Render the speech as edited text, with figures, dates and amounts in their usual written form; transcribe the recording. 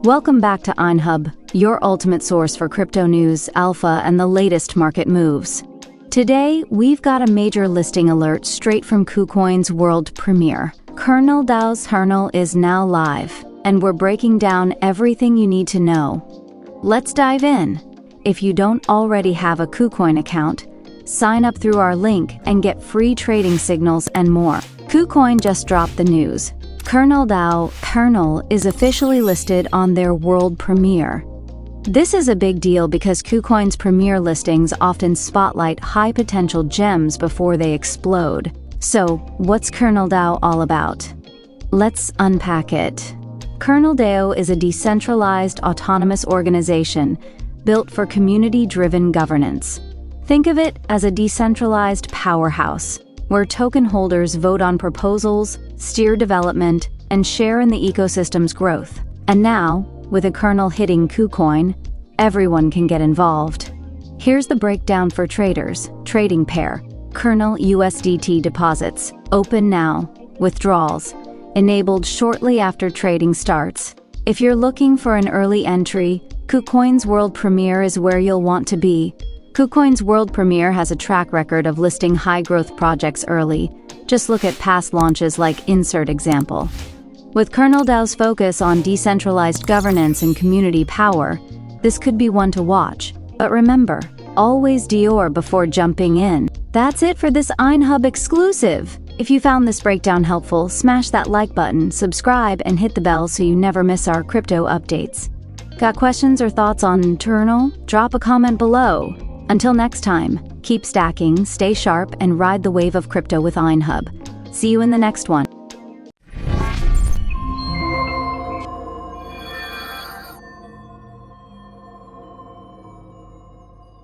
Welcome back to IneHub, your ultimate source for crypto news, alpha, and the latest market moves. Today, we've got a major listing alert straight from KuCoin's world premiere. KernelDAO's kernel is now live, and we're breaking down everything you need to know. Let's dive in. If you don't already have a KuCoin account, sign up through our link and get free trading signals and more. KuCoin just dropped the news. KernelDAO Kernel is officially listed on their world premiere. This is a big deal because KuCoin's premiere listings often spotlight high-potential gems before they explode. So, what's KernelDAO all about? Let's unpack it. KernelDAO is a decentralized autonomous organization built for community-driven governance. Think of it as a decentralized powerhouse, where token holders vote on proposals, steer development, and share in the ecosystem's growth. And now, with a kernel hitting KuCoin, everyone can get involved. Here's the breakdown for traders. Trading pair: Kernel USDT deposits, open now. Withdrawals, enabled shortly after trading starts. If you're looking for an early entry, KuCoin's world premiere is where you'll want to be. KuCoin's world premiere has a track record of listing high-growth projects early. Just look at past launches like Insert example. With KernelDAO's focus on decentralized governance and community power, this could be one to watch. But remember, always Dior before jumping in. That's it for this IneHub exclusive. If you found this breakdown helpful, smash that like button, subscribe, and hit the bell so you never miss our crypto updates. Got questions or thoughts on Kernel? Drop a comment below. Until next time, keep stacking, stay sharp, and ride the wave of crypto with IneHub. See you in the next one.